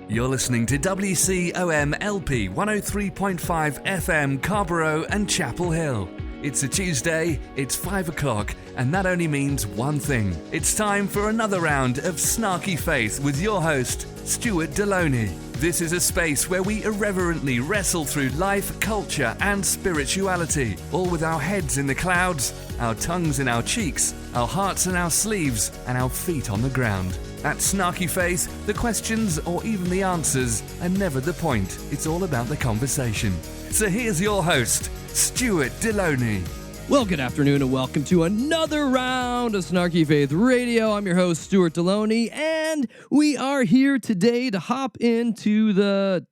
You're listening to WCOM LP 103.5 FM Carborough and Chapel Hill. It's a Tuesday, it's 5 o'clock, and that only means one thing. It's time for another round of Snarky Faith with your host, Stuart Deloney. This is a space where we irreverently wrestle through life, culture, and spirituality, all with our heads in the clouds, our tongues in our cheeks, our hearts in our sleeves, and our feet on the ground. At Snarky Faith, the questions or even the answers are never the point. It's all about the conversation. So here's your host, Stuart Deloney. Well, good afternoon and welcome to another round of Snarky Faith Radio. I'm your host, Stuart Deloney, and we are here today to hop into the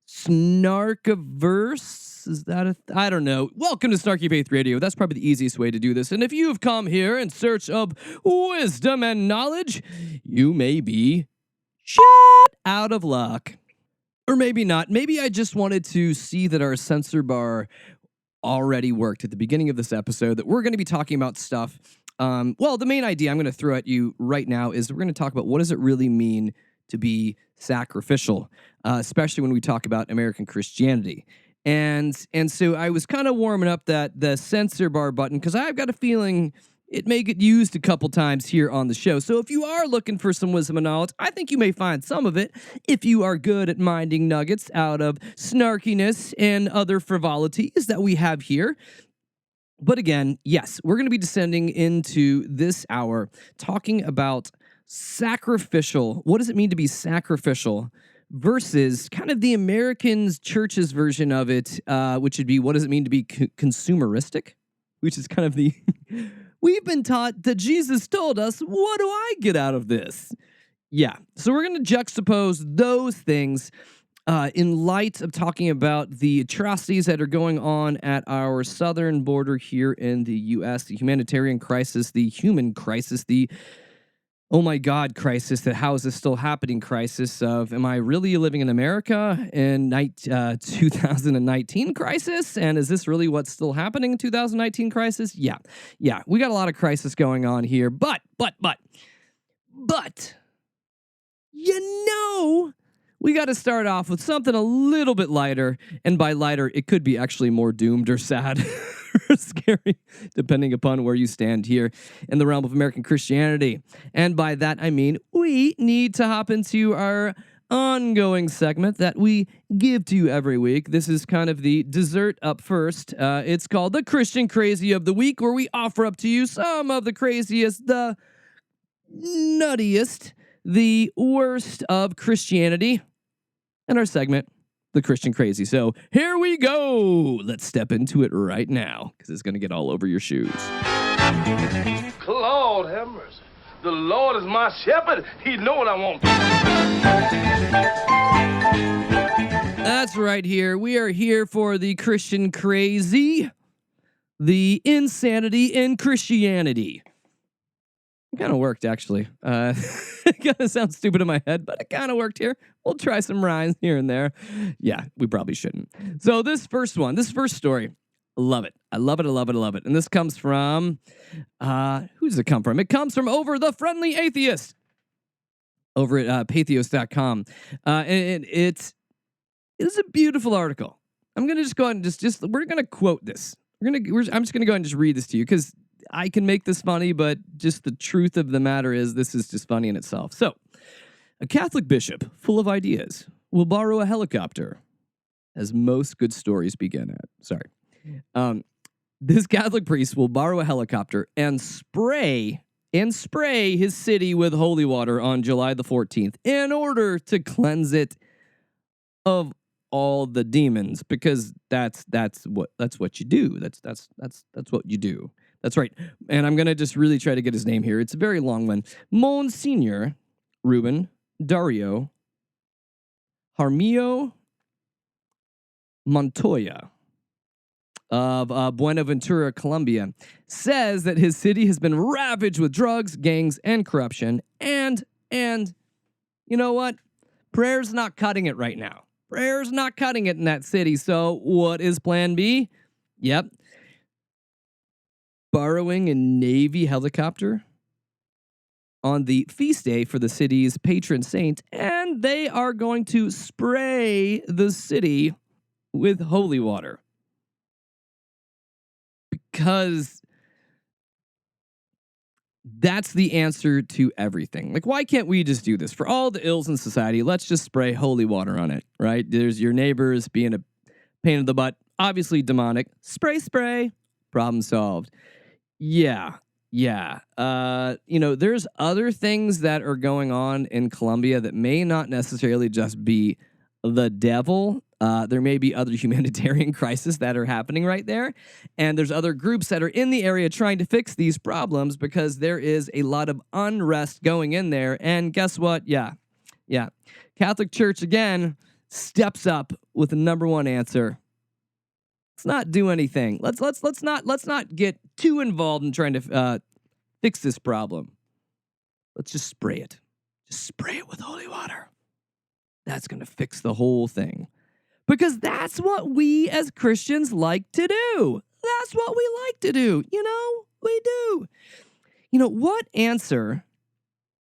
Snarkiverse. Is that I don't know. Welcome to Snarky Faith Radio. That's probably the easiest way to do this. And if you've come here in search of wisdom and knowledge, you may be shit out of luck. Or maybe not. Maybe I just wanted to see that our censor bar already worked at the beginning of this episode, that we're going to be talking about stuff. Well, the main idea I'm going to throw at you right now is we're going to talk about what does it really mean to be sacrificial, especially when we talk about American Christianity. And so I was kind of warming up the censor bar button because I've got a feeling it may get used a couple times here on the show. So if you are looking for some wisdom and knowledge, I think you may find some of it if you are good at minding nuggets out of snarkiness and other frivolities that we have here. But again, yes, we're going to be descending into this hour talking about sacrificial. What does it mean to be sacrificial versus kind of the American church's version of it, which would be what does it mean to be consumeristic, which is kind of the... We've been taught that Jesus told us, what do I get out of this? Yeah, so we're going to juxtapose those things in light of talking about the atrocities that are going on at our southern border here in the U.S., the humanitarian crisis, the human crisis, the oh my God crisis, that how is this still happening crisis of, am I really living in America in 2019 crisis? And is this really what's still happening in 2019 crisis? Yeah, we got a lot of crisis going on here, but, we got to start off with something a little bit lighter, and by lighter, it could be actually more doomed or sad or scary, depending upon where you stand here in the realm of American Christianity. And by that, I mean we need to hop into our ongoing segment that we give to you every week. This is kind of the dessert up first. It's called the Christian Crazy of the Week, where we offer up to you some of the craziest, the nuttiest, the worst of Christianity. And our segment, the Christian Crazy. So here we go. Let's step into it right now, because it's going to get all over your shoes. Lord have mercy. The Lord is my shepherd. He know what I want. That's right here. We are here for the Christian Crazy, the insanity in Christianity. It kind of worked, actually. It kind of sounds stupid in my head, but it kind of worked here. We'll try some rhymes here and there. Yeah, we probably shouldn't. So this first story, love it. I love it. And this comes from, who does it come from? It comes from Over the Friendly Atheist, over at pathos.com. And it is a beautiful article. I'm going to just go ahead and we're going to quote this. I'm just going to go ahead and just read this to you, because I can make this funny, but just the truth of the matter is this is just funny in itself. So, a Catholic bishop full of ideas will borrow a helicopter, as most good stories begin at. Sorry. This Catholic priest will borrow a helicopter and spray his city with holy water on July the 14th in order to cleanse it of all the demons, because that's what you do. That's what you do. That's right. And I'm going to just really try to get his name here. It's a very long one. Monsignor Ruben Dario Jaramillo Montoya of Buenaventura, Colombia, says that his city has been ravaged with drugs, gangs, and corruption. And you know what? Prayer's not cutting it right now. Prayer's not cutting it in that city. So what is plan B? Yep. Borrowing a Navy helicopter on the feast day for the city's patron saint, and they are going to spray the city with holy water. Because that's the answer to everything. Like, why can't we just do this? For all the ills in society, let's just spray holy water on it, right? There's your neighbors being a pain in the butt, obviously demonic. Spray, problem solved. Yeah. There's other things that are going on in Colombia that may not necessarily just be the devil. There may be other humanitarian crises that are happening right there. And there's other groups that are in the area trying to fix these problems because there is a lot of unrest going in there. And guess what? Yeah. Catholic Church, again, steps up with the number one answer. Let's not do anything. Let's not get too involved in trying to fix this problem. Let's just spray it. Just spray it with holy water. That's going to fix the whole thing. Because that's what we as Christians like to do. That's what we like to do. We do. What answer,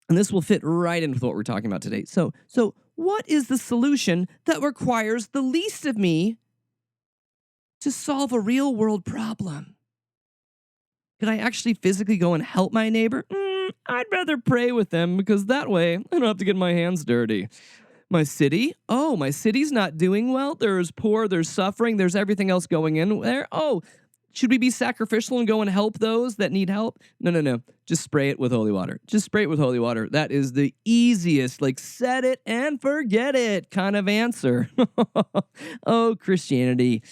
and this will fit right in with what we're talking about today. So what is the solution that requires the least of me to solve a real world problem? Could I actually physically go and help my neighbor? I'd rather pray with them because that way I don't have to get my hands dirty. My city? Oh, my city's not doing well. There's poor, there's suffering, there's everything else going in there. Oh, should we be sacrificial and go and help those that need help? No. Just spray it with holy water. Just spray it with holy water. That is the easiest, set it and forget it kind of answer. Oh, Christianity.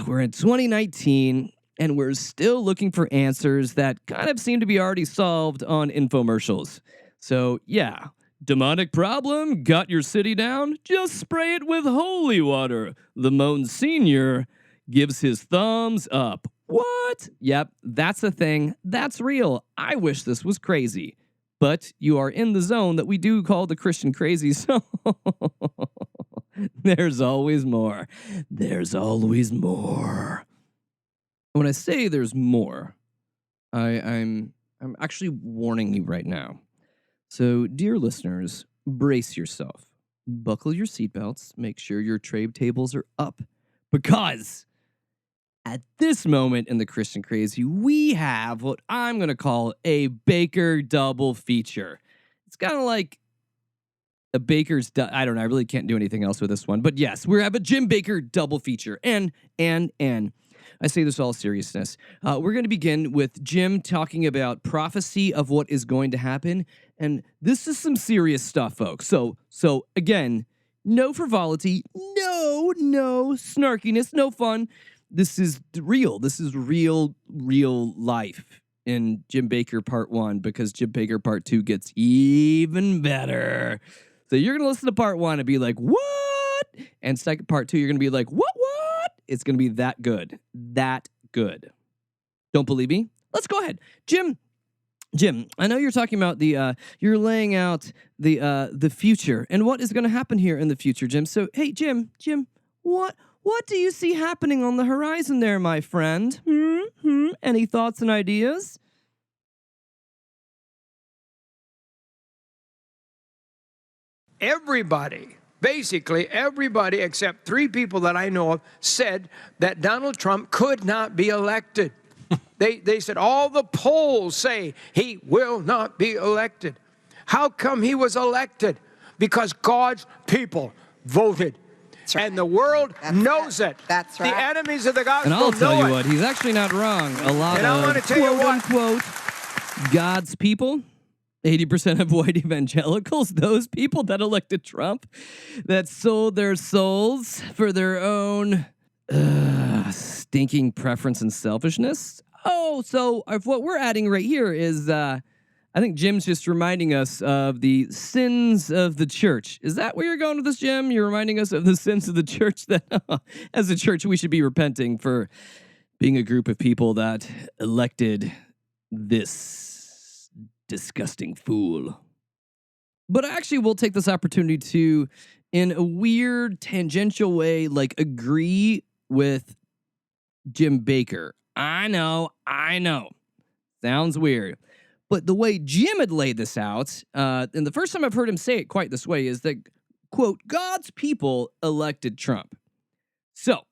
We're in 2019, and we're still looking for answers that kind of seem to be already solved on infomercials. So, yeah. Demonic problem? Got your city down? Just spray it with holy water. The Monsignor gives his thumbs up. What? Yep, that's a thing. That's real. I wish this was crazy. But you are in the zone that we do call the Christian crazy, so there's always more. There's always more. When I say there's more, I'm actually warning you right now. So, dear listeners, brace yourself. Buckle your seatbelts. Make sure your tray tables are up. Because at this moment in the Christian Crazy, we have what I'm going to call a Bakker double feature. It's kind of like a Bakker's... I don't know. I really can't do anything else with this one. But yes, we have a Jim Bakker double feature. And I say this all seriousness. We're going to begin with Jim talking about prophecy of what is going to happen. And this is some serious stuff, folks. So again, no frivolity, no snarkiness, no fun. This is real. This is real life in Jim Bakker Part 1, because Jim Bakker Part 2 gets even better. So you're going to listen to Part 1 and be like, what? And second Part 2, you're going to be like, what? It's going to be that good. That good. Don't believe me? Let's go ahead. Jim, I know you're talking about you're laying out the future and what is going to happen here in the future, Jim. So, hey, Jim, what do you see happening on the horizon there, my friend? Any thoughts and ideas? Basically everybody except 3 people that I know of said that Donald Trump could not be elected. They said all the polls say he will not be elected. How come he was elected? Because God's people voted. Right. And the world knows it. That's right. The enemies of the gospel know it. And I'll tell you what, he's actually not wrong. A lot of quote-unquote God's people, 80% of white evangelicals, those people that elected Trump, that sold their souls for their own stinking preference and selfishness. Oh, so what we're adding right here is, I think Jim's just reminding us of the sins of the church. Is that where you're going with this, Jim? You're reminding us of the sins of the church that, as a church, we should be repenting for being a group of people that elected this disgusting fool. But actually, we'll take this opportunity to, in a weird, tangential way, agree with Jim Bakker. I know. Sounds weird. But the way Jim had laid this out, and the first time I've heard him say it quite this way, is that, quote, God's people elected Trump. So,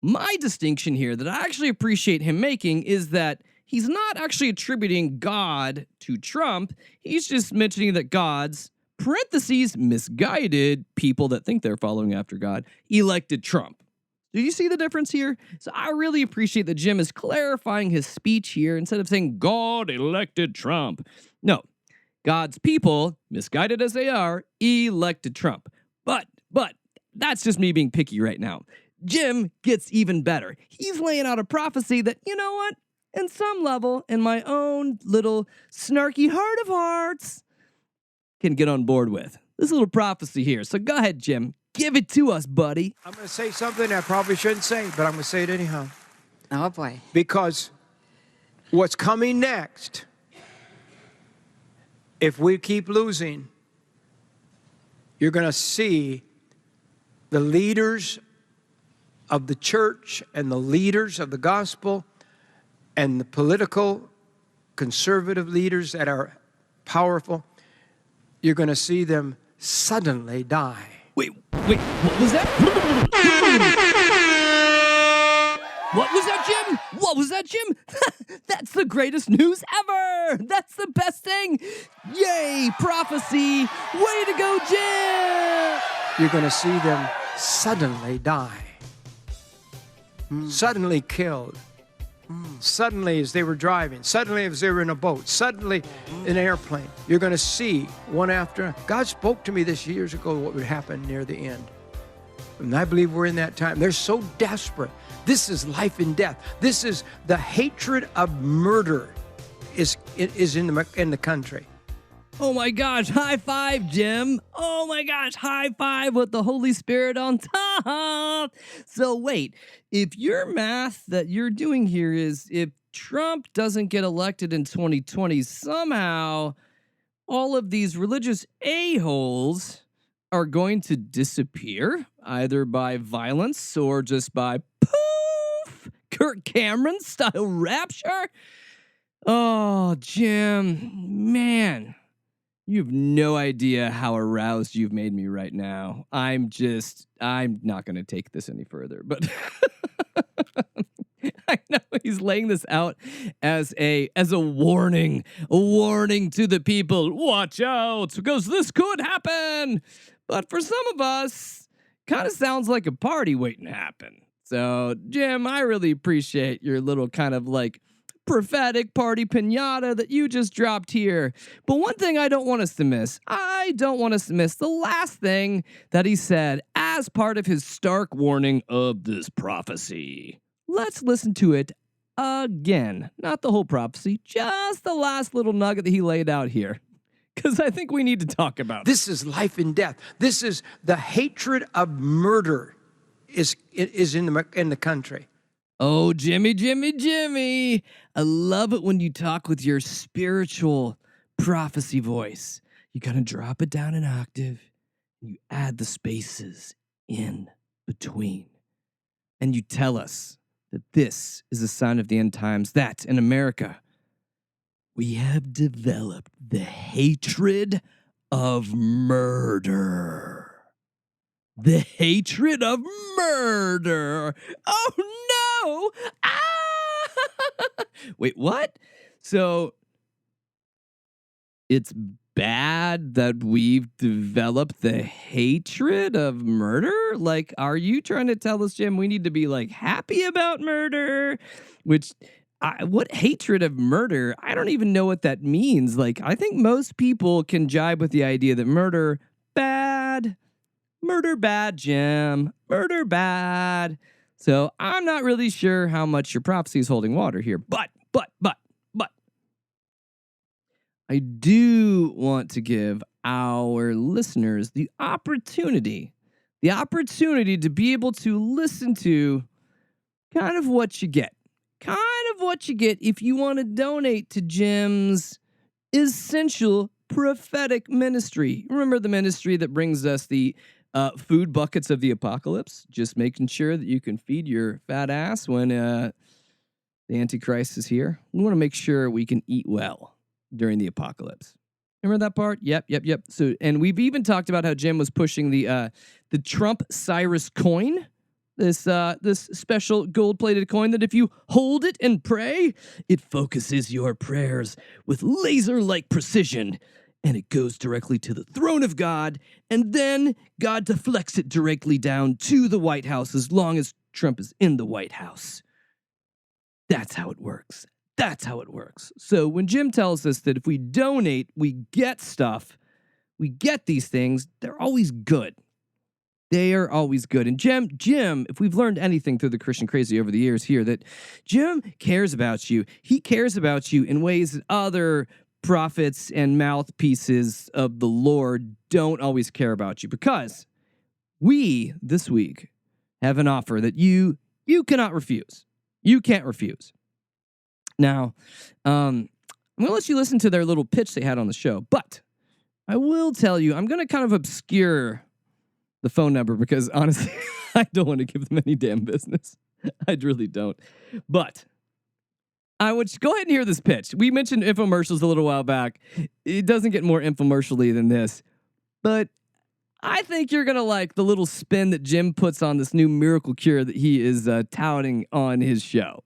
my distinction here that I actually appreciate him making is that he's not actually attributing God to Trump. He's just mentioning that God's, parentheses, misguided people that think they're following after God, elected Trump. Do you see the difference here? So I really appreciate that Jim is clarifying his speech here instead of saying God elected Trump. No, God's people, misguided as they are, elected Trump. But that's just me being picky right now. Jim gets even better. He's laying out a prophecy that, you know what? In some level, in my own little snarky heart of hearts, can get on board with. This little prophecy here. So go ahead, Jim. Give it to us, buddy. I'm going to say something I probably shouldn't say, but I'm going to say it anyhow. Oh, boy. Because what's coming next, if we keep losing, you're going to see the leaders of the church and the leaders of the gospel and the political conservative leaders that are powerful, you're going to see them suddenly die. Wait, what was that? What was that, Jim? What was that, Jim? That's the greatest news ever! That's the best thing! Yay, prophecy! Way to go, Jim! You're going to see them suddenly die. Suddenly killed. Suddenly as they were driving. Suddenly as they were in a boat. Suddenly in an airplane. You're going to see one after. God spoke to me this years ago what would happen near the end. And I believe we're in that time. They're so desperate. This is life and death. This is the hatred of murder is in the country. Oh my gosh, high five, Jim. Oh my gosh, high five with the Holy Spirit on top. So wait, if your math that you're doing here is if Trump doesn't get elected in 2020, somehow all of these religious a-holes are going to disappear, either by violence or just by poof, Kirk Cameron style rapture. Oh, Jim, man. You have no idea how aroused you've made me right now. I'm not going to take this any further, but I know he's laying this out as a warning to the people. Watch out, because this could happen. But for some of us, kind of sounds like a party waiting to happen. So, Jim, I really appreciate your little kind of like prophetic party pinata that you just dropped here. But one thing I don't want us to miss, the last thing that he said as part of his stark warning of this prophecy. Let's listen to it again. Not the whole prophecy, just the last little nugget that he laid out here. Because I think we need to talk about it. This is life and death. This is the hatred of murder is in the country. Oh, Jimmy. I love it when you talk with your spiritual prophecy voice. You gotta drop it down an octave. You add the spaces in between. And you tell us that this is a sign of the end times, that in America, we have developed the hatred of murder. The hatred of murder. Oh, no. Ah! Wait, what? So it's bad that we've developed the hatred of murder? Like, are you trying to tell us, Jim, we need to be like happy about murder? Which, what hatred of murder? I don't even know what that means. Like, I think most people can jibe with the idea that murder, bad. Murder bad, Jim. Murder bad. So I'm not really sure how much your prophecy is holding water here. But. I do want to give our listeners the opportunity to be able to listen to kind of what you get. If you want to donate to Jim's essential prophetic ministry. Remember the ministry that brings us the food buckets of the apocalypse? Just making sure that you can feed your fat ass when the Antichrist is here. We want to make sure we can eat well. during the apocalypse. Remember that part? Yep. So, and we've even talked about how Jim was pushing the Trump Cyrus coin, this special gold-plated coin that if you hold it and pray, it focuses your prayers with laser-like precision, and it goes directly to the throne of God, and then God deflects it directly down to the White House as long as Trump is in the White House. That's how it works. That's how it works. So when Jim tells us that if we donate, we get stuff, we get these things, they're always good. They are always good. And Jim, if we've learned anything through the Christian Crazy over the years here, that Jim cares about you. He cares about you in ways that other prophets and mouthpieces of the Lord don't always care about you, because we, this week, have an offer that you cannot refuse. You can't refuse. Now, I'm going to let you listen to their little pitch they had on the show, but I will tell you, I'm going to kind of obscure the phone number because, honestly, I don't want to give them any damn business. I really don't. But I would go ahead and hear this pitch. We mentioned infomercials a little while back. It doesn't get more infomercial-y than this, but I think you're going to like the little spin that Jim puts on this new miracle cure that he is touting on his show.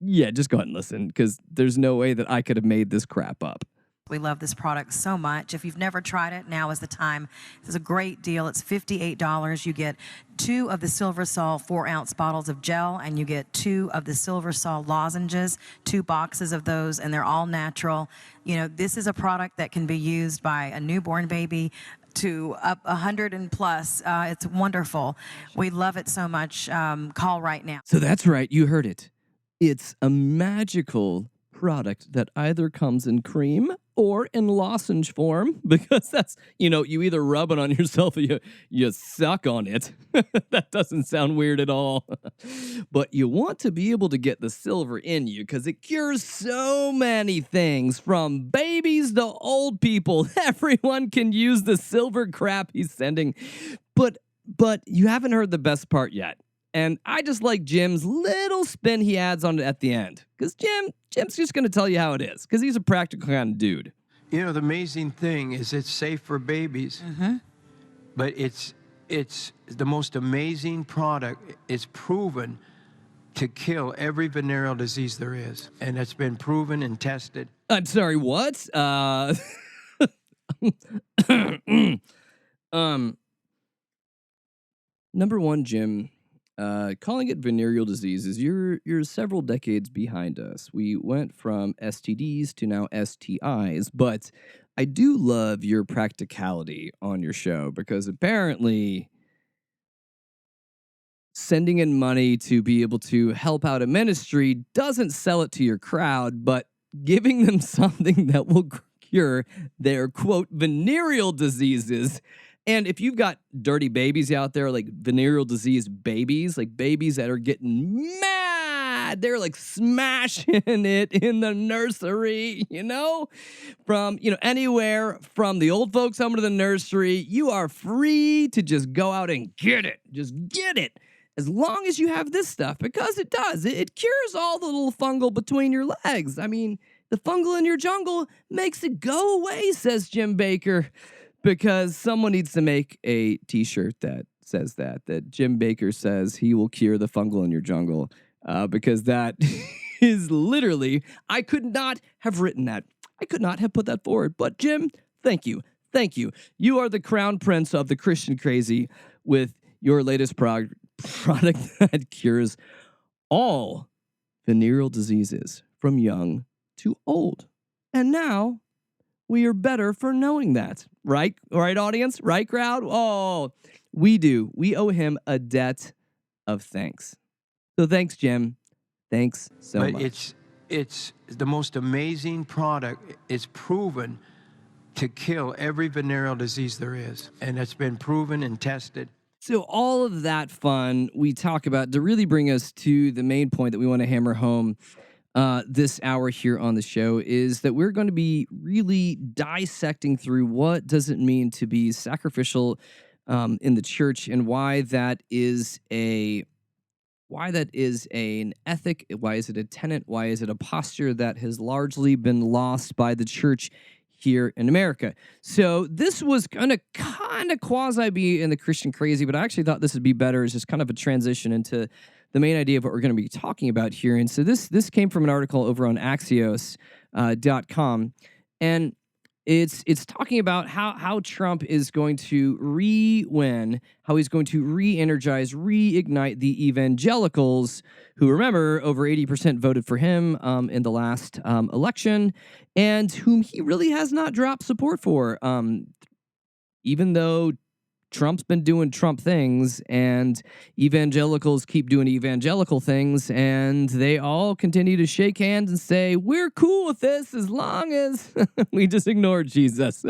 Yeah, just go ahead and listen, because there's no way that I could have made this crap up. We love this product so much. If you've never tried it, now is the time. This is a great deal. It's $58. You get 2 of the Silver Sol 4-ounce bottles of gel, and you get 2 of the Silver Sol lozenges, 2 boxes of those, and they're all natural. You know, this is a product that can be used by a newborn baby to up 100 and plus. It's wonderful. We love it so much. Call right now. So that's right. You heard it. It's a magical product that either comes in cream or in lozenge form, because that's, you either rub it on yourself or you suck on it. That doesn't sound weird at all. But you want to be able to get the silver in you, because it cures so many things, from babies to old people. Everyone can use the silver crap he's sending. But you haven't heard the best part yet. And I just like Jim's little spin he adds on it at the end, because Jim's just going to tell you how it is, because he's a practical kind of dude. You know, the amazing thing is it's safe for babies, but it's the most amazing product. It's proven to kill every venereal disease there is, and it's been proven and tested. I'm sorry, what? Number one, Jim, calling it venereal diseases, you're several decades behind us. We went from STDs to now STIs, but I do love your practicality on your show, because apparently sending in money to be able to help out a ministry doesn't sell it to your crowd, but giving them something that will cure their, quote, venereal diseases. And if you've got dirty babies out there, like venereal disease babies, like babies that are getting mad, they're like smashing it in the nursery, from, anywhere from the old folks home to the nursery, you are free to just go out and get it. Just get it. As long as you have this stuff, because it does. It cures all the little fungal between your legs. I mean, the fungal in your jungle makes it go away, says Jim Bakker. Because someone needs to make a t-shirt that says that Jim Bakker says he will cure the fungal in your jungle, because that is literally, I could not have written that. I could not have put that forward. But Jim, thank you. Thank you. You are the crown prince of the Christian Crazy with your latest product that cures all venereal diseases from young to old. And now we are better for knowing that. Right? Right, audience? Right, crowd? Oh, we do. We owe him a debt of thanks. So thanks, Jim. Thanks so much. It's the most amazing product. It's proven to kill every venereal disease there is, and it's been proven and tested. So all of that fun we talk about to really bring us to the main point that we want to hammer home this hour here on the show is that we're going to be really dissecting through what does it mean to be sacrificial in the church, and why that is a why that is an ethic, why is it a tenet, why is it a posture that has largely been lost by the church here in America. So this was going to kind of quasi be in the Christian crazy, but I actually thought this would be better as just kind of a transition into the main idea of what we're going to be talking about here. And so this came from an article over on Axios.com, and it's talking about how Trump is going to re-win, how he's going to re-energize, reignite the evangelicals, who, remember, over 80% voted for him in the last election, and whom he really has not dropped support for, even though Trump's been doing Trump things, and evangelicals keep doing evangelical things, and they all continue to shake hands and say, we're cool with this as long as we just ignore Jesus.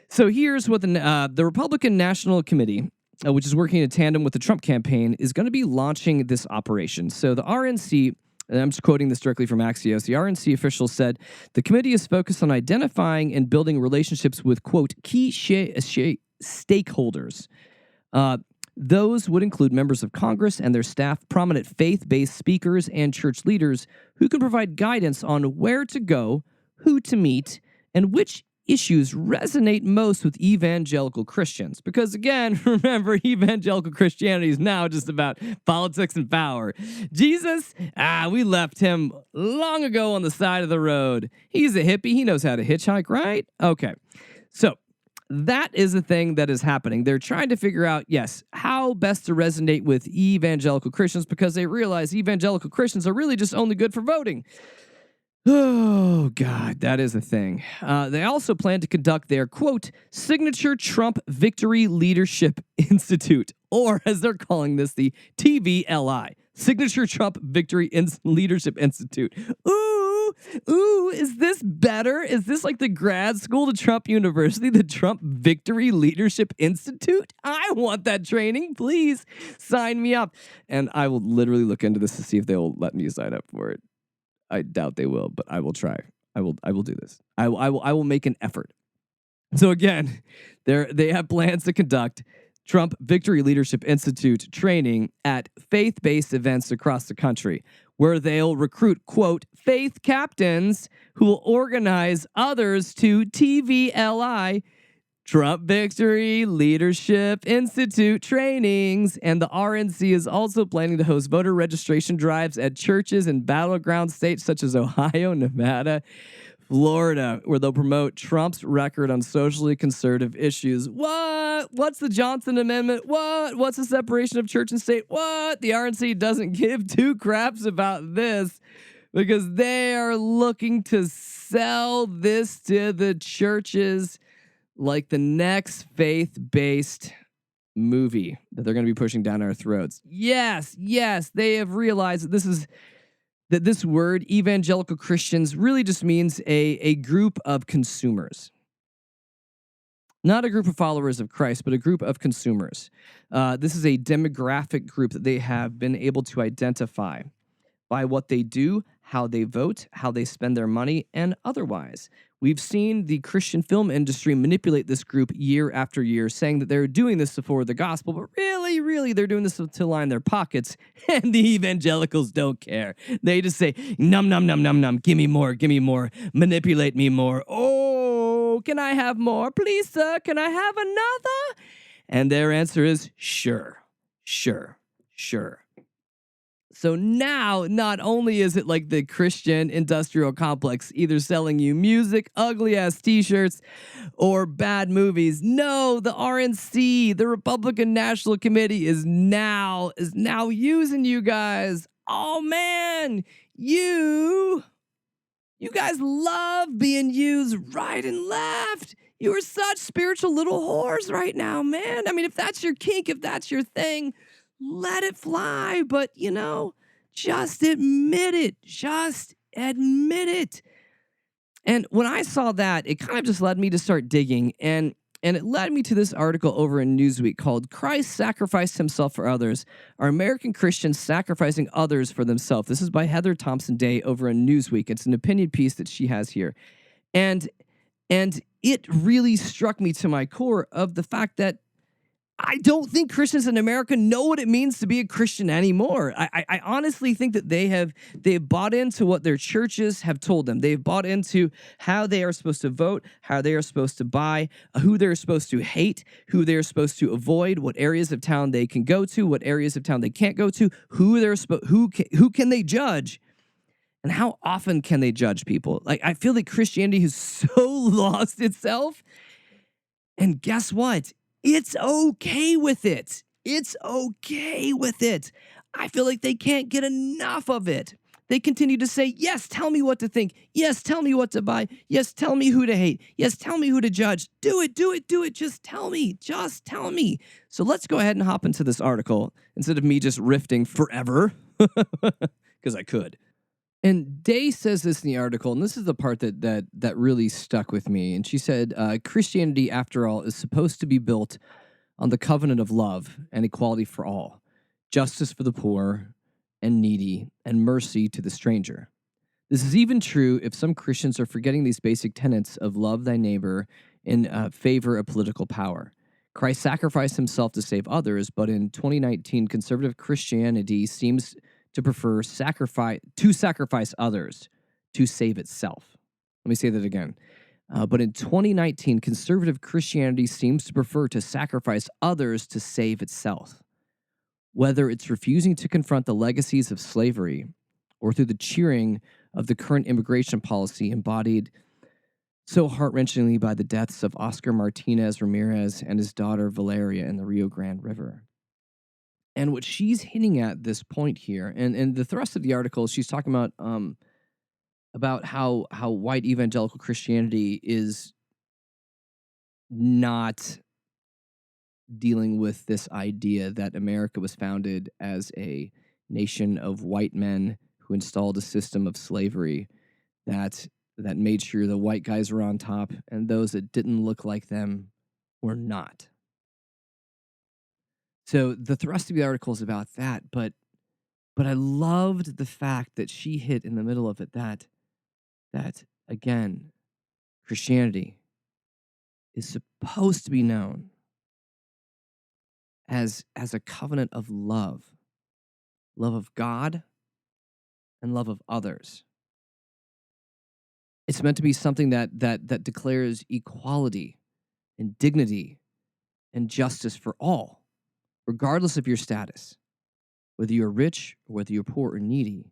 So here's what the Republican National Committee, which is working in tandem with the Trump campaign, is going to be launching this operation. So the RNC, and I'm just quoting this directly from Axios, the RNC official said, the committee is focused on identifying and building relationships with, quote, key stakeholders. Those would include members of Congress and their staff, prominent faith-based speakers, and church leaders who can provide guidance on where to go, who to meet, and which issues resonate most with evangelical Christians. Because again, remember, evangelical Christianity is now just about politics and power. Jesus, we left him long ago on the side of the road. He's a hippie. He knows how to hitchhike, right? Okay. So that is a thing that is happening. They're trying to figure out, yes, how best to resonate with evangelical Christians, because they realize evangelical Christians are really just only good for voting. Oh, God, that is a thing. They also plan to conduct their, quote, signature Trump Victory Leadership Institute, or as they're calling this, the TVLI, Signature Trump Victory Leadership Institute. Ooh, is this better? Is this like the grad school to Trump University, the Trump Victory Leadership Institute? I want that training. Please sign me up. And I will literally look into this to see if they'll let me sign up for it. I doubt they will, but I will try. I will do this. I will make an effort. So again, they have plans to conduct Trump Victory Leadership Institute training at faith-based events across the country, where they'll recruit, quote, faith captains who will organize others to TVLI, Trump Victory Leadership Institute trainings. And the RNC is also planning to host voter registration drives at churches in battleground states such as Ohio, Nevada, Florida, where they'll promote Trump's record on socially conservative issues. What? What's the Johnson Amendment? What? What's the separation of church and state? What? The RNC doesn't give two craps about this because they are looking to sell this to the churches like the next faith-based movie that they're going to be pushing down our throats. Yes, they have realized that this word, evangelical Christians, really just means a group of consumers. Not a group of followers of Christ, but a group of consumers. This is a demographic group that they have been able to identify by what they do, how they vote, how they spend their money, and otherwise. We've seen the Christian film industry manipulate this group year after year, saying that they're doing this to forward the gospel, but really, they're doing this to line their pockets, and the evangelicals don't care. They just say, num, num, num, num, num, give me more, manipulate me more. Oh, can I have more? Please, sir, can I have another? And their answer is, sure. So now, not only is it like the Christian industrial complex either selling you music, ugly-ass t-shirts, or bad movies. No, the RNC, the Republican National Committee, is now using you guys. Oh, man, you guys love being used right and left. You are such spiritual little whores right now, man. I mean, if that's your kink, if that's your thing, let it fly, but, just admit it. And when I saw that, it kind of just led me to start digging, and it led me to this article over in Newsweek called Christ Sacrificed Himself for Others. Are American Christians sacrificing others for themselves? This is by Heather Thompson Day over in Newsweek. It's an opinion piece that she has here. And it really struck me to my core of the fact that I don't think Christians in America know what it means to be a Christian anymore. I honestly think that they've bought into what their churches have told them. They've bought into how they are supposed to vote, how they are supposed to buy, who they're supposed to hate, who they're supposed to avoid, what areas of town they can go to, what areas of town they can't go to, who can they judge, and how often can they judge people. Like, I feel like Christianity has so lost itself. And guess what? It's okay with it. It's okay with it. I feel like they can't get enough of it. They continue to say, yes, tell me what to think. Yes, tell me what to buy. Yes, tell me who to hate. Yes, tell me who to judge. Do it, do it, do it. Just tell me. Just tell me. So let's go ahead and hop into this article instead of me just riffing forever, because I could. And Day says this in the article, and this is the part that really stuck with me. And she said, Christianity, after all, is supposed to be built on the covenant of love and equality for all, justice for the poor and needy, and mercy to the stranger. This is even true if some Christians are forgetting these basic tenets of love thy neighbor in favor of political power. Christ sacrificed himself to save others, but in 2019, conservative Christianity seems to prefer sacrifice others to save itself. Let me say that again. But in 2019, conservative Christianity seems to prefer to sacrifice others to save itself. Whether it's refusing to confront the legacies of slavery or through the cheering of the current immigration policy embodied so heart-wrenchingly by the deaths of Oscar Martinez Ramirez and his daughter Valeria in the Rio Grande River. And what she's hinting at this point here, and the thrust of the article, she's talking about how white evangelical Christianity is not dealing with this idea that America was founded as a nation of white men who installed a system of slavery that made sure the white guys were on top and those that didn't look like them were not. So the thrust of the article is about that, but I loved the fact that she hit in the middle of it that again, Christianity is supposed to be known as a covenant of love of God and love of others. It's meant to be something that declares equality and dignity and justice for all, regardless of your status, whether you're rich or whether you're poor or needy,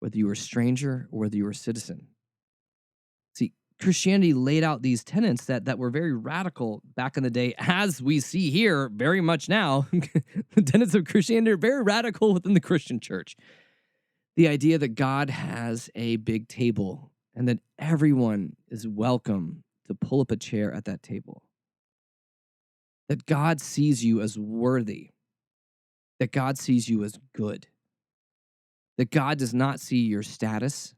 whether you're a stranger or whether you're a citizen. See, Christianity laid out these tenets that were very radical back in the day, as we see here very much now. The tenets of Christianity are very radical within the Christian church. The idea that God has a big table and that everyone is welcome to pull up a chair at that table. That God sees you as worthy. That God sees you as good. That God does not see your status,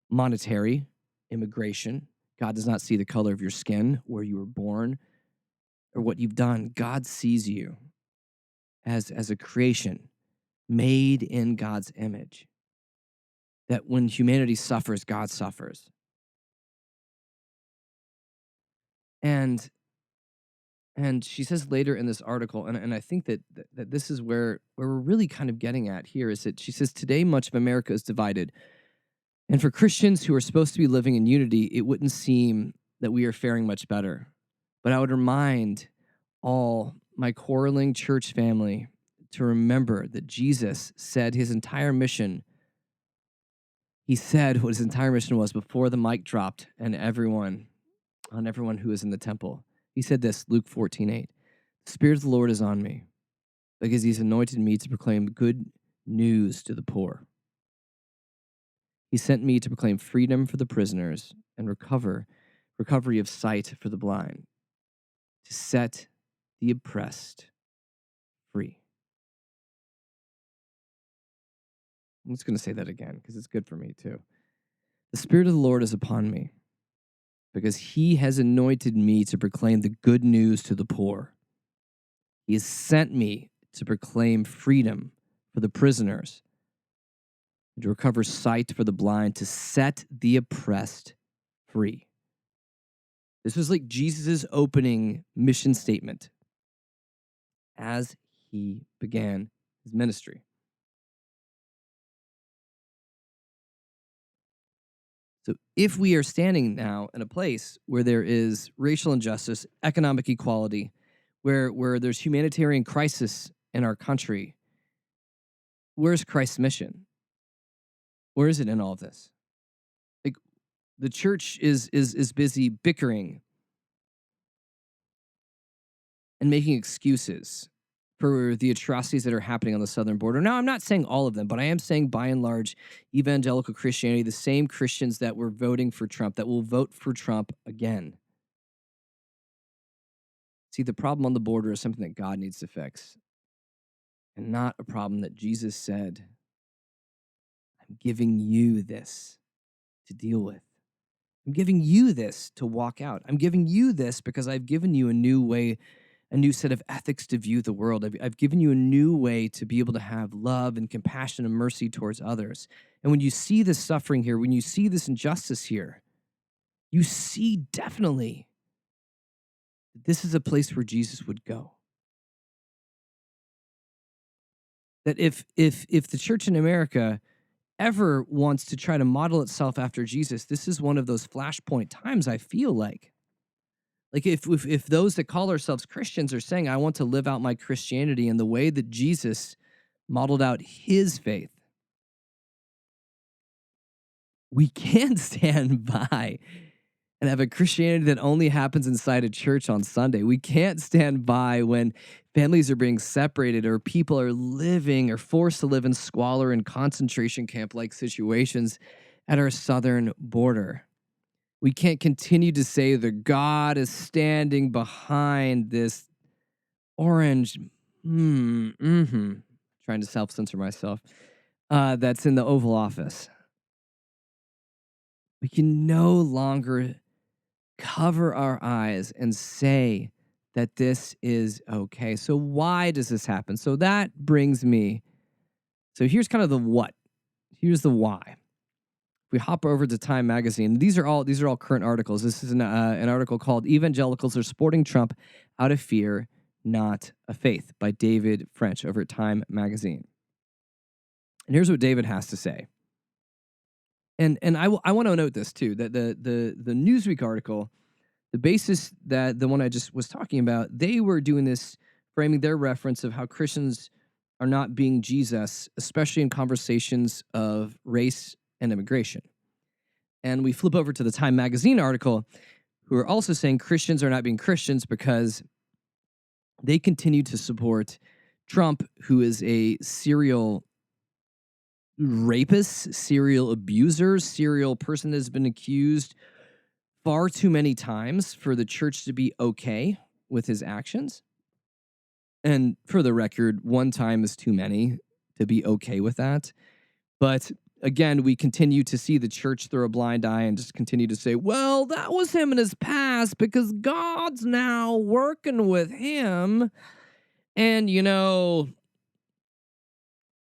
monetary, immigration. God does not see the color of your skin, where you were born, or what you've done. God sees you as a creation made in God's image. That when humanity suffers, God suffers. And she says later in this article, and I think that this is where we're really kind of getting at here, is that she says, today much of America is divided. And for Christians who are supposed to be living in unity, it wouldn't seem that we are faring much better. But I would remind all my quarreling church family to remember that Jesus said his entire mission, he said what his entire mission was before the mic dropped on everyone who is in the temple. He said this, Luke 14:8. The Spirit of the Lord is on me, because he's anointed me to proclaim good news to the poor. He sent me to proclaim freedom for the prisoners and recovery of sight for the blind, to set the oppressed free. I'm just going to say that again because it's good for me too. The Spirit of the Lord is upon me, because he has anointed me to proclaim the good news to the poor. He has sent me to proclaim freedom for the prisoners, to recover sight for the blind, to set the oppressed free. This was like Jesus' opening mission statement as he began his ministry. So if we are standing now in a place where there is racial injustice, economic equality, where there's humanitarian crisis in our country, where's Christ's mission? Where is it in all of this? Like, the church is busy bickering and making excuses for the atrocities that are happening on the southern border. Now, I'm not saying all of them, but I am saying by and large, evangelical Christianity, the same Christians that were voting for Trump, that will vote for Trump again. See, the problem on the border is something that God needs to fix, and not a problem that Jesus said, I'm giving you this to deal with. I'm giving you this to walk out. I'm giving you this because I've given you a new way, a new set of ethics to view the world. I've given you a new way to be able to have love and compassion and mercy towards others. And when you see this suffering here, when you see this injustice here, you see definitely that this is a place where Jesus would go. That if the church in America ever wants to try to model itself after Jesus, this is one of those flashpoint times, I feel like. Like if those that call ourselves Christians are saying, I want to live out my Christianity in the way that Jesus modeled out his faith, we can't stand by and have a Christianity that only happens inside a church on Sunday. We can't stand by when families are being separated or people are living or forced to live in squalor and concentration camp-like situations at our southern border. We can't continue to say that God is standing behind this orange, trying to self-censor myself, that's in the Oval Office. We can no longer cover our eyes and say that this is okay. So why does this happen? So that brings me, so here's kind of the what. Here's the why. If we hop over to Time Magazine, these are all current articles. This is an article called "Evangelicals Are Supporting Trump Out of Fear, Not a Faith" by David French over at Time Magazine. And here's what David has to say. And I want to note this too, that the Newsweek article, the basis that the one I just was talking about, they were doing this, framing their reference of how Christians are not being Jesus, especially in conversations of race and immigration. And we flip over to the Time Magazine article, who are also saying Christians are not being Christians because they continue to support Trump, who is a serial rapist, serial abuser, serial person that has been accused far too many times for the church to be okay with his actions. And for the record, one time is too many to be okay with that. But again, we continue to see the church throw a blind eye and just continue to say, well, that was him in his past because God's now working with him. And, you know,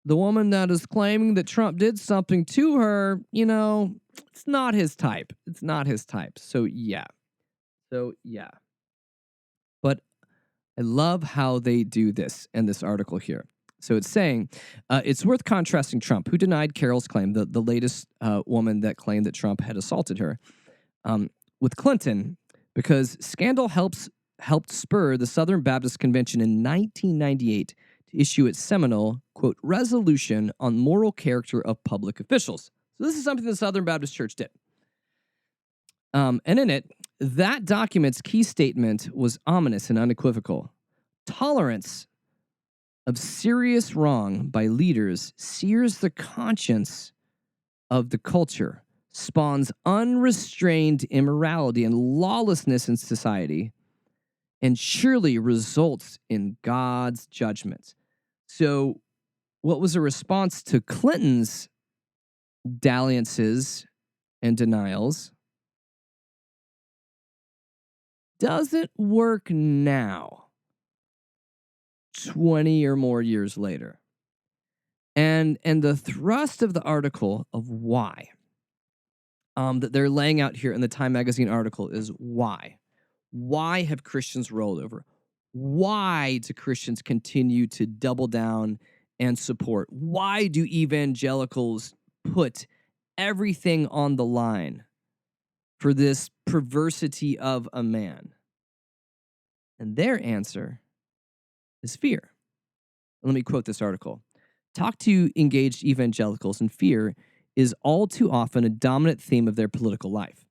the woman that is claiming that Trump did something to her, you know, it's not his type. It's not his type. So, yeah. But I love how they do this in this article here. So it's saying, it's worth contrasting Trump, who denied Carol's claim, the latest woman that claimed that Trump had assaulted her, with Clinton, because scandal helped spur the Southern Baptist Convention in 1998 to issue its seminal, quote, resolution on moral character of public officials. So this is something the Southern Baptist Church did. And in it, that document's key statement was ominous and unequivocal. Tolerance of serious wrong by leaders sears the conscience of the culture, spawns unrestrained immorality and lawlessness in society, and surely results in God's judgment. So what was a response to Clinton's dalliances and denials doesn't work now, 20 or more years later. And the thrust of the article of why that they're laying out here in the Time Magazine article is why. Why have Christians rolled over? Why do Christians continue to double down and support? Why do evangelicals put everything on the line for this perversity of a man? And their answer is fear. Let me quote this article. Talk to engaged evangelicals, and fear is all too often a dominant theme of their political life.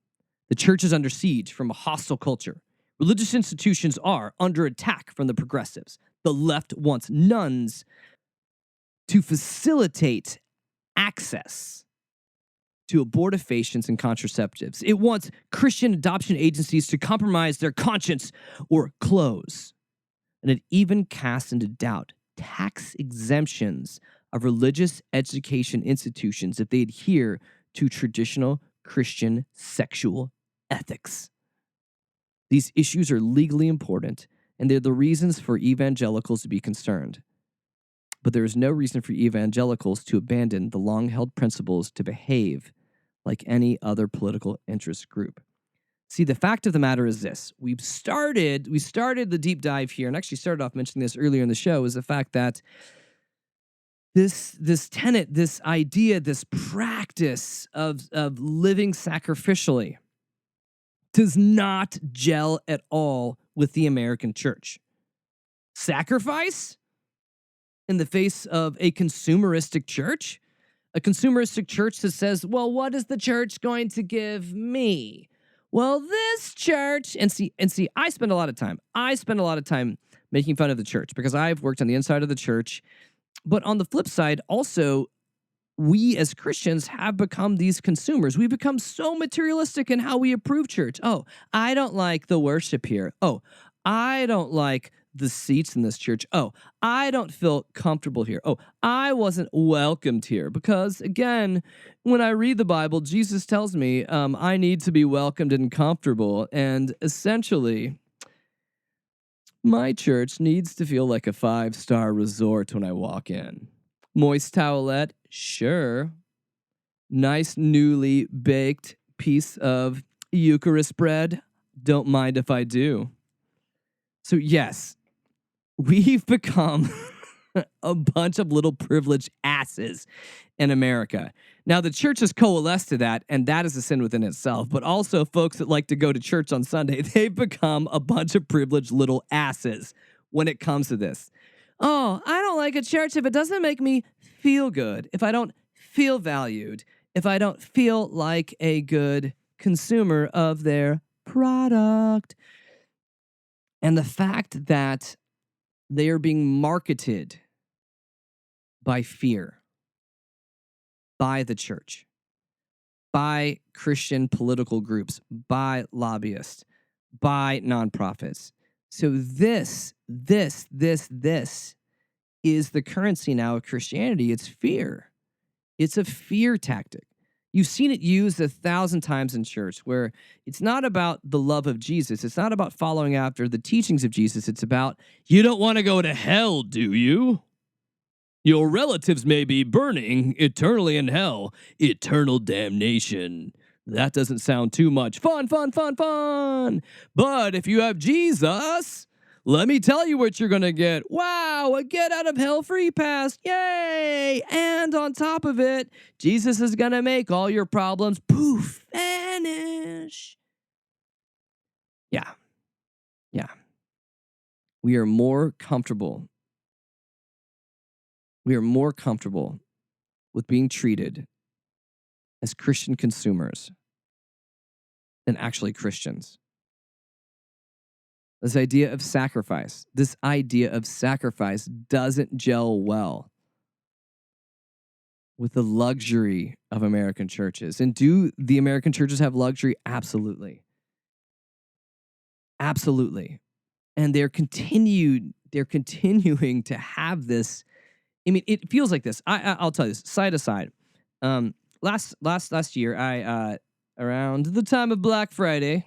The church is under siege from a hostile culture. Religious institutions are under attack from the progressives. The left wants nuns to facilitate access to abortifacients and contraceptives. It wants Christian adoption agencies to compromise their conscience or close. And it even casts into doubt tax exemptions of religious education institutions if they adhere to traditional Christian sexual ethics. These issues are legally important, and they're the reasons for evangelicals to be concerned. But there is no reason for evangelicals to abandon the long-held principles to behave like any other political interest group. See, the fact of the matter is this. We started the deep dive here, and actually started off mentioning this earlier in the show, is the fact that this tenet, this idea, this practice of living sacrificially does not gel at all with the American church. Sacrifice in the face of a consumeristic church? A consumeristic church that says, well, what is the church going to give me? Well, this church, and see, I spend a lot of time making fun of the church because I've worked on the inside of the church. But on the flip side, also, we as Christians have become these consumers. We've become so materialistic in how we approve church. Oh, I don't like the worship here. Oh, I don't like the seats in this church. Oh, I don't feel comfortable here. Oh, I wasn't welcomed here. Because again, when I read the Bible, Jesus tells me I need to be welcomed and comfortable. And essentially, my church needs to feel like a 5-star resort when I walk in. Moist towelette? Sure. Nice newly baked piece of Eucharist bread? Don't mind if I do. So yes, we've become a bunch of little privileged asses in America. Now, the church has coalesced to that, and that is a sin within itself. But also, folks that like to go to church on Sunday, they've become a bunch of privileged little asses when it comes to this. Oh, I don't like a church if it doesn't make me feel good, if I don't feel valued, if I don't feel like a good consumer of their product. And the fact that they are being marketed by fear, by the church, by Christian political groups, by lobbyists, by nonprofits. So this is the currency now of Christianity. It's fear. It's a fear tactic. You've seen it used 1,000 times in church, where it's not about the love of Jesus. It's not about following after the teachings of Jesus. It's about, you don't want to go to hell, do you? Your relatives may be burning eternally in hell. Eternal damnation. That doesn't sound too much fun. But if you have Jesus, let me tell you what you're going to get. Wow, a get out of hell free pass. Yay! And on top of it, Jesus is going to make all your problems poof, vanish. Yeah. We are more comfortable with being treated as Christian consumers than actually Christians. This idea of sacrifice doesn't gel well with the luxury of American churches. And do the American churches have luxury? Absolutely. And they're continuing to have this. I mean, it feels like this. I'll tell you this, side aside. Last year, I around the time of Black Friday,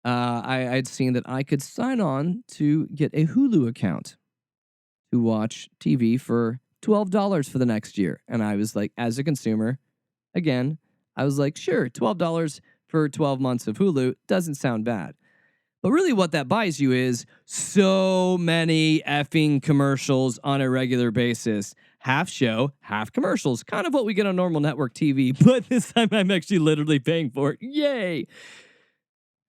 I'd seen that I could sign on to get a Hulu account to watch TV for $12 for the next year. And I was like, as a consumer, again, I was like, sure, $12 for 12 months of Hulu doesn't sound bad. But really what that buys you is so many effing commercials on a regular basis. Half show, half commercials. Kind of what we get on normal network TV, but this time I'm actually literally paying for it. Yay!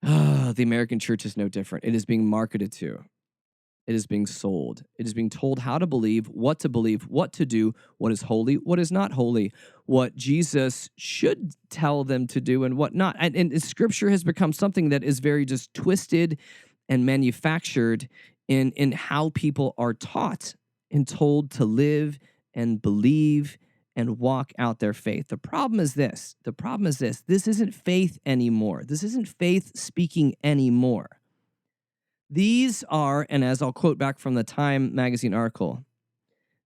The American church is no different. It is being marketed to. It is being sold. It is being told how to believe, what to do, what is holy, what is not holy, what Jesus should tell them to do and what not. And Scripture has become something that is very just twisted and manufactured in how people are taught and told to live and believe and walk out their faith. The problem is this. This isn't faith anymore. This isn't faith speaking anymore. These are, and as I'll quote back from the Time magazine article,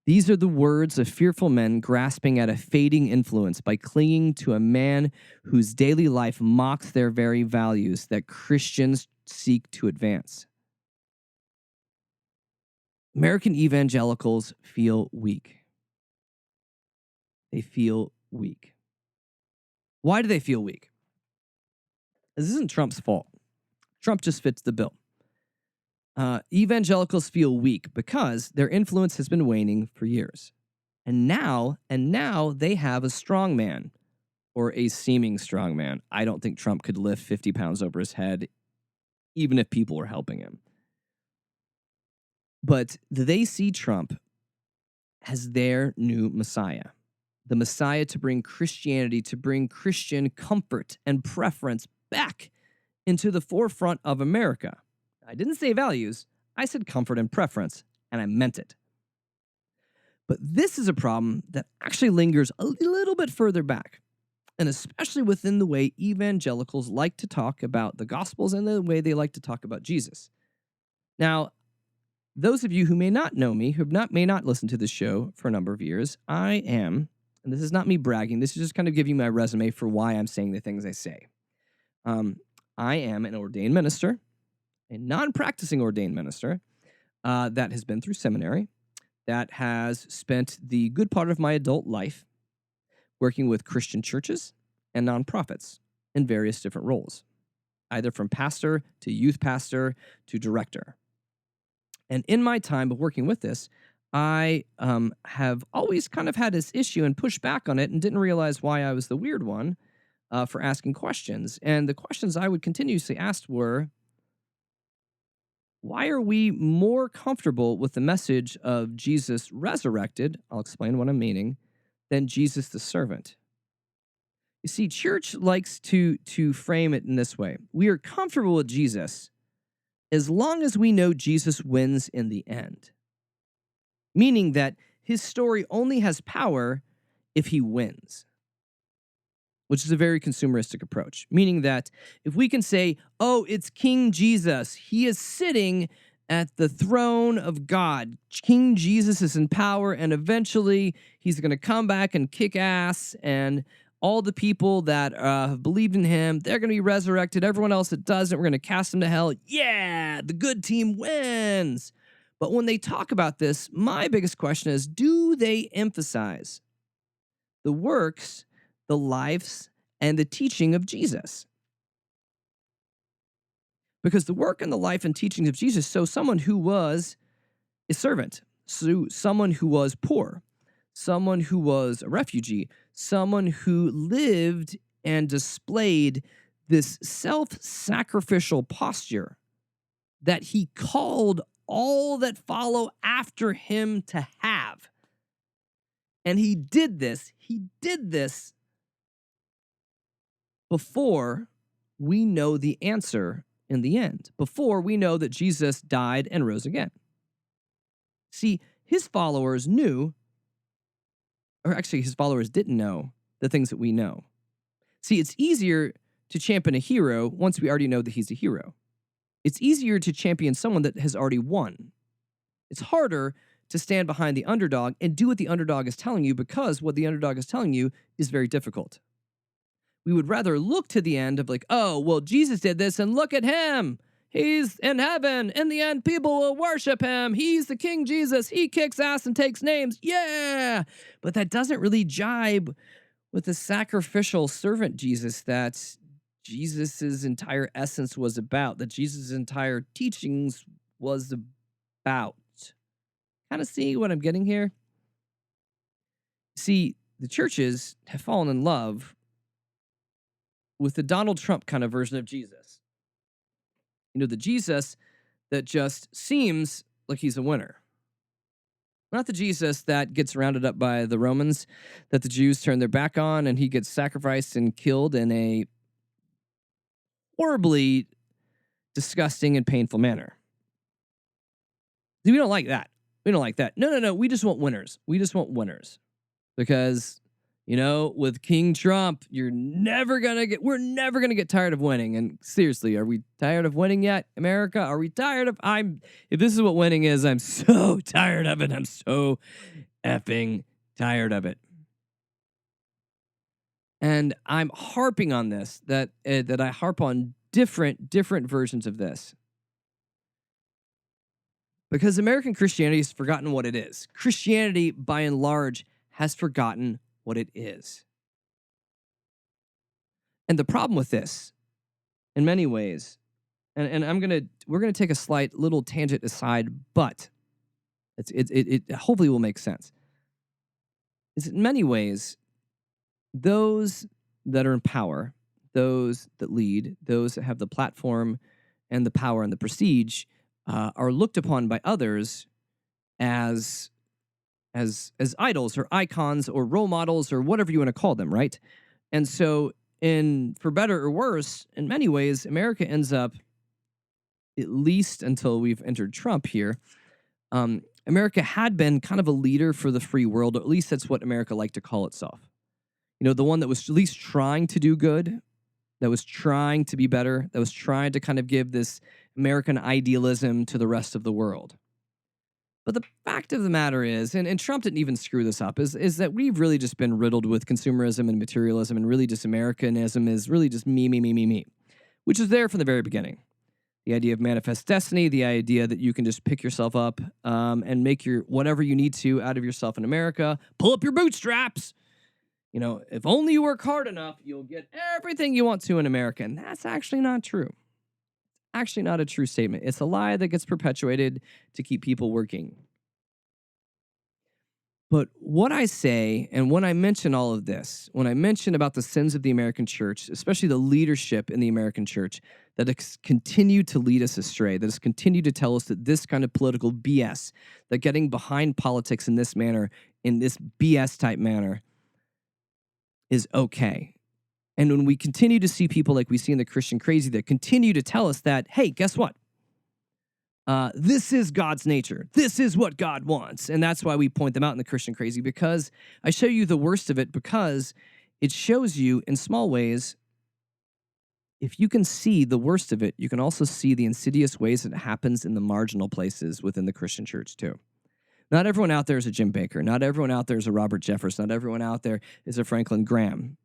these are the words of fearful men grasping at a fading influence by clinging to a man whose daily life mocks their very values that Christians seek to advance. American evangelicals feel weak. They feel weak. Why do they feel weak? This isn't Trump's fault. Trump just fits the bill. Evangelicals feel weak because their influence has been waning for years. And now they have a strong man, or a seeming strong man. I don't think Trump could lift 50 pounds over his head, even if people were helping him. But they see Trump as their new Messiah. The Messiah to bring Christianity, to bring Christian comfort and preference back into the forefront of America. I didn't say values, I said comfort and preference, and I meant it. But this is a problem that actually lingers a little bit further back, and especially within the way evangelicals like to talk about the Gospels and the way they like to talk about Jesus. Now, those of you who may not know me, may not listen to this show for a number of years, I am, and this is not me bragging, this is just kind of giving you my resume for why I'm saying the things I say. I am an ordained minister, a non-practicing ordained minister that has been through seminary, that has spent the good part of my adult life working with Christian churches and nonprofits in various different roles, either from pastor to youth pastor to director. And in my time of working with this, I have always kind of had this issue and pushed back on it and didn't realize why I was the weird one for asking questions. And the questions I would continuously ask were, why are we more comfortable with the message of Jesus resurrected, I'll explain what I'm meaning, than Jesus the servant? You see, church likes to frame it in this way. We are comfortable with Jesus as long as we know Jesus wins in the end. Meaning that his story only has power if he wins, which is a very consumeristic approach. Meaning that if we can say, oh, it's King Jesus, he is sitting at the throne of God. King Jesus is in power, and eventually he's going to come back and kick ass, and all the people that have believed in him, they're going to be resurrected. Everyone else that doesn't, we're going to cast them to hell. Yeah, the good team wins. But when they talk about this, my biggest question is, do they emphasize the works, the lives, and the teaching of Jesus? Because the work and the life and teachings of Jesus, so someone who was a servant, so someone who was poor, someone who was a refugee, someone who lived and displayed this self-sacrificial posture that he called all that follow after him to have. And he did this before we know the answer in the end, before we know that Jesus died and rose again. See, his followers knew, or actually his followers didn't know the things that we know. See, it's easier to champion a hero once we already know that he's a hero. It's easier to champion someone that has already won. It's harder to stand behind the underdog and do what the underdog is telling you, because what the underdog is telling you is very difficult. We would rather look to the end of like, oh, well, Jesus did this and look at him. He's in heaven. In the end, people will worship him. He's the King Jesus. He kicks ass and takes names. Yeah. But that doesn't really jibe with the sacrificial servant Jesus that Jesus' entire essence was about, that Jesus' entire teachings was about. Kind of see what I'm getting here? See, the churches have fallen in love with the Donald Trump kind of version of Jesus. The Jesus that just seems like he's a winner. Not the Jesus that gets rounded up by the Romans, that the Jews turn their back on, and he gets sacrificed and killed in a horribly disgusting and painful manner. See, we don't like that. We don't like that. No. We just want winners. We just want winners. Because, with King Trump, we're never going to get tired of winning. And seriously, are we tired of winning yet, America? Are we tired of, if this is what winning is, I'm so tired of it. I'm so effing tired of it. And I'm harping on this, that I harp on different versions of this. Because American Christianity has forgotten what it is. Christianity, by and large, has forgotten what it is. And the problem with this, in many ways, and we're gonna take a slight little tangent aside, but it hopefully will make sense. Is in many ways, those that are in power, those that lead, those that have the platform and the power and the prestige, are looked upon by others as idols or icons or role models or whatever you want to call them, right? And so, for better or worse, in many ways, America ends up, at least until we've entered Trump here, America had been kind of a leader for the free world, or at least that's what America liked to call itself. The one that was at least trying to do good, that was trying to be better, that was trying to kind of give this American idealism to the rest of the world. But the fact of the matter is, and Trump didn't even screw this up, is that we've really just been riddled with consumerism and materialism, and really just Americanism is really just me, which is there from the very beginning. The idea of manifest destiny, the idea that you can just pick yourself up and make your whatever you need to out of yourself in America, pull up your bootstraps. If only you work hard enough, you'll get everything you want to in America. And that's actually not true. Actually not a true statement. It's a lie that gets perpetuated to keep people working. But what I say, and when I mention all of this, when I mention about the sins of the American church, especially the leadership in the American church, that has continued to lead us astray, that has continued to tell us that this kind of political BS, that getting behind politics in this manner, in this BS type manner, is okay. And when we continue to see people like we see in the Christian Crazy that continue to tell us that, hey, guess what? This is God's nature. This is what God wants. And that's why we point them out in the Christian Crazy, because I show you the worst of it, because it shows you in small ways, if you can see the worst of it, you can also see the insidious ways that it happens in the marginal places within the Christian church too. Not everyone out there is a Jim Bakker. Not everyone out there is a Robert Jefferson. Not everyone out there is a Franklin Graham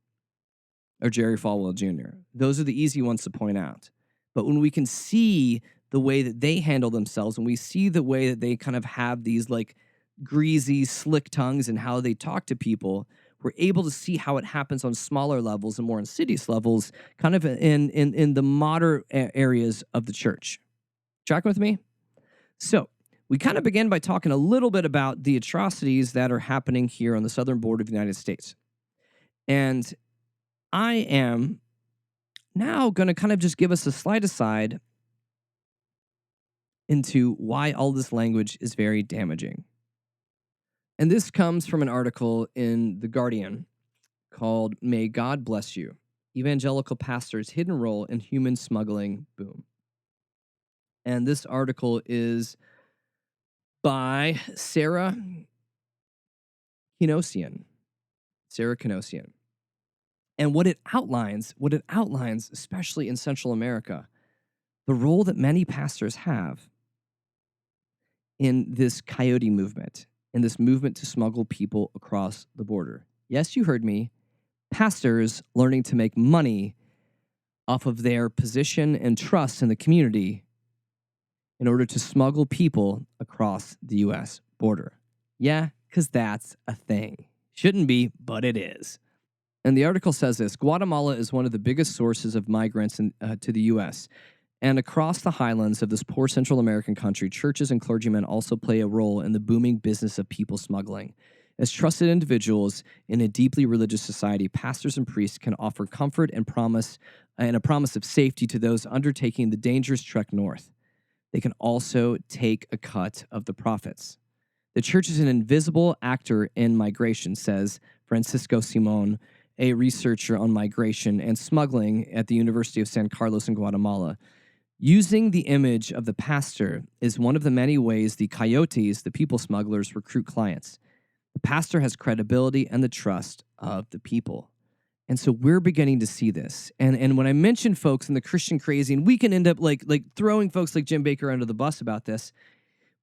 or Jerry Falwell Jr. Those are the easy ones to point out. But when we can see the way that they handle themselves, and we see the way that they kind of have these like greasy, slick tongues and how they talk to people, we're able to see how it happens on smaller levels and more insidious levels, kind of in the moderate areas of the church. Tracking with me? So we kind of begin by talking a little bit about the atrocities that are happening here on the southern border of the United States. And I am now going to kind of just give us a slight aside into why all this language is very damaging. And this comes from an article in The Guardian called "May God Bless You: Evangelical Pastor's Hidden Role in Human Smuggling Boom." And this article is by Sarah Kinosian. And what it outlines, especially in Central America, the role that many pastors have in this coyote movement, in this movement to smuggle people across the border. Yes, you heard me. Pastors learning to make money off of their position and trust in the community in order to smuggle people across the U.S. border. Yeah, because that's a thing. Shouldn't be, but it is. And the article says this: Guatemala is one of the biggest sources of migrants to the U.S. And across the highlands of this poor Central American country, churches and clergymen also play a role in the booming business of people smuggling. As trusted individuals in a deeply religious society, pastors and priests can offer comfort and a promise of safety to those undertaking the dangerous trek north. They can also take a cut of the profits. The church is an invisible actor in migration, says Francisco Simon, a researcher on migration and smuggling at the University of San Carlos in Guatemala. Using the image of the pastor is one of the many ways the coyotes, the people smugglers, recruit clients. The pastor has credibility and the trust of the people. And so we're beginning to see this. And when I mention folks in the Christian crazy, and we can end up like throwing folks like Jim Bakker under the bus about this,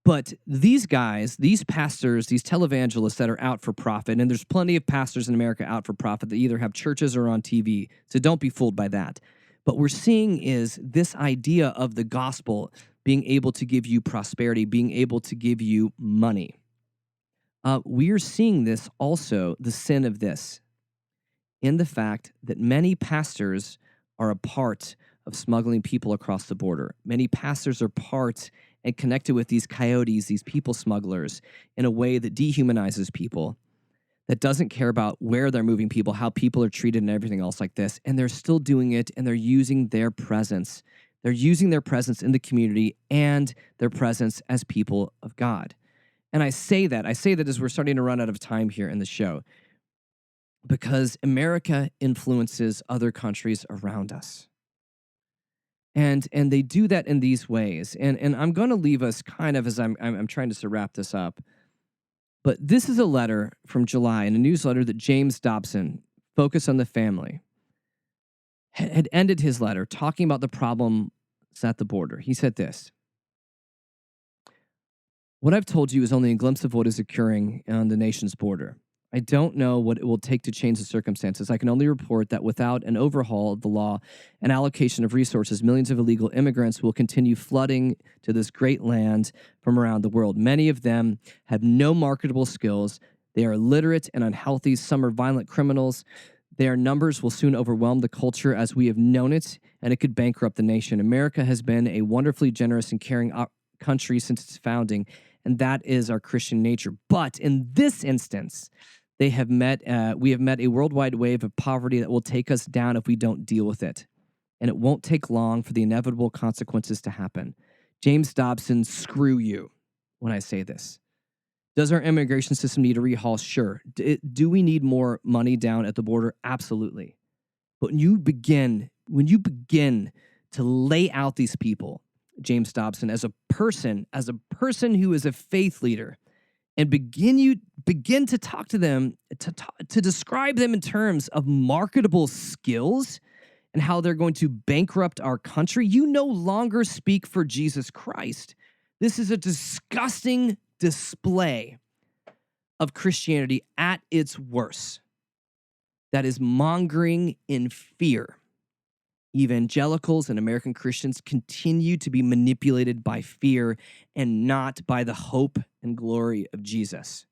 but these guys, these pastors, these televangelists that are out for profit, and there's plenty of pastors in America out for profit that either have churches or on TV, so don't be fooled by that. But we're seeing is this idea of the gospel being able to give you prosperity, being able to give you money. We are seeing this also, the sin of this, in the fact that many pastors are a part of smuggling people across the border. Many pastors are part and connected with these coyotes, these people smugglers, in a way that dehumanizes people, that doesn't care about where they're moving people, how people are treated, and everything else like this. And they're still doing it, and they're using their presence. They're using their presence in the community and their presence as people of God. And I say that as we're starting to run out of time here in the show, because America influences other countries around us. And they do that in these ways. And I'm going to leave us kind of as I'm trying to wrap this up. But this is a letter from July in a newsletter that James Dobson, Focus on the Family, had ended his letter talking about the problems at the border. He said this: "What I've told you is only a glimpse of what is occurring on the nation's border. I don't know what it will take to change the circumstances. I can only report that without an overhaul of the law and allocation of resources, millions of illegal immigrants will continue flooding to this great land from around the world. Many of them have no marketable skills. They are illiterate and unhealthy. Some are violent criminals. Their numbers will soon overwhelm the culture as we have known it, and it could bankrupt the nation. America has been a wonderfully generous and caring country since its founding, and that is our Christian nature. But in this instance, we have met a worldwide wave of poverty that will take us down if we don't deal with it. And it won't take long for the inevitable consequences to happen. James Dobson, screw you when I say this. Does our immigration system need a rehaul? Sure. Do we need more money down at the border? Absolutely. But when you begin to lay out these people, James Dobson, as a person who is a faith leader, and begin to talk to them, to describe them in terms of marketable skills and how they're going to bankrupt our country, you no longer speak for Jesus Christ. This is a disgusting display of Christianity at its worst. That is mongering in fear. Evangelicals and American Christians continue to be manipulated by fear and not by the hope and glory of Jesus.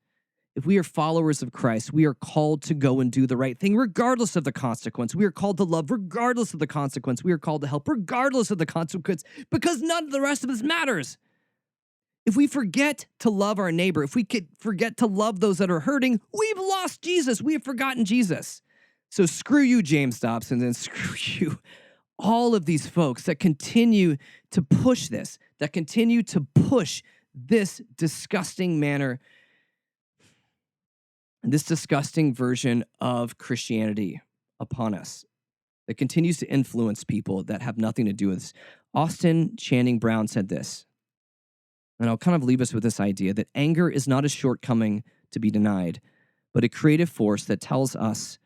If we are followers of Christ, we are called to go and do the right thing regardless of the consequence. We are called to love regardless of the consequence. We are called to help regardless of the consequence, because none of the rest of this matters. If we forget to love our neighbor, if we could forget to love those that are hurting, we've lost Jesus. We have forgotten Jesus. So screw you, James Dobson, and screw you, all of these folks that continue to push this, that continue to push this disgusting manner, this disgusting version of Christianity upon us, that continues to influence people that have nothing to do with this. Austin Channing Brown said this, and I'll kind of leave us with this idea that anger is not a shortcoming to be denied, but a creative force that tells us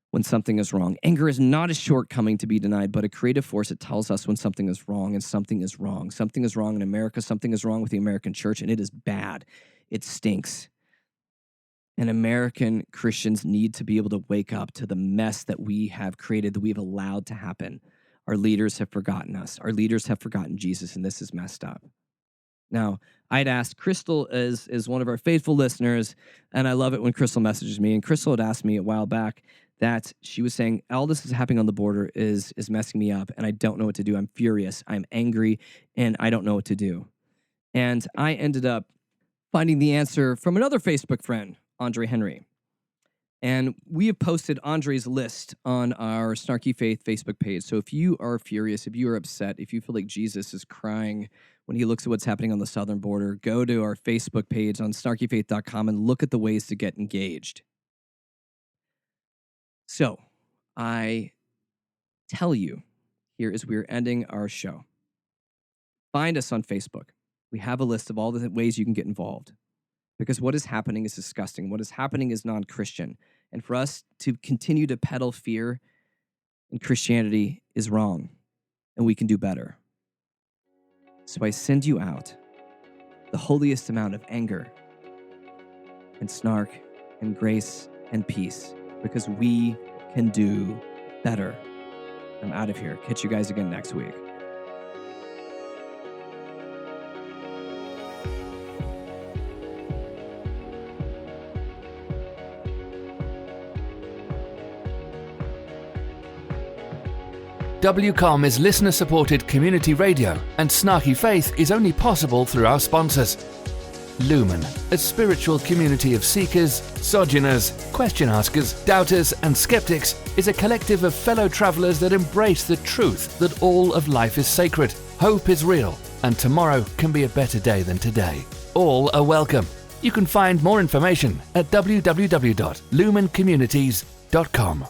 when something is wrong. Anger is not a shortcoming to be denied, but a creative force that tells us when something is wrong, and something is wrong. Something is wrong in America. Something is wrong with the American church, and it is bad. It stinks. And American Christians need to be able to wake up to the mess that we have created, that we have allowed to happen. Our leaders have forgotten us. Our leaders have forgotten Jesus, and this is messed up. Now, I'd asked Crystal is one of our faithful listeners, and I love it when Crystal messages me. And Crystal had asked me a while back that she was saying, all this is happening on the border is messing me up, and I don't know what to do. I'm furious, I'm angry, and I don't know what to do. And I ended up finding the answer from another Facebook friend, Andre Henry. And we have posted Andre's list on our Snarky Faith Facebook page. So if you are furious, if you are upset, if you feel like Jesus is crying when he looks at what's happening on the southern border, go to our Facebook page on snarkyfaith.com and look at the ways to get engaged. So I tell you here as we're ending our show, find us on Facebook. We have a list of all the ways you can get involved. Because what is happening is disgusting. What is happening is non-Christian. And for us to continue to peddle fear in Christianity is wrong. And we can do better. So I send you out the holiest amount of anger and snark and grace and peace. Because we can do better. I'm out of here. Catch you guys again next week. WCOM is listener-supported community radio, and Snarky Faith is only possible through our sponsors. Lumen, a spiritual community of seekers, sojourners, question askers, doubters, and skeptics, is a collective of fellow travelers that embrace the truth that all of life is sacred, hope is real, and tomorrow can be a better day than today. All are welcome. You can find more information at www.lumencommunities.com.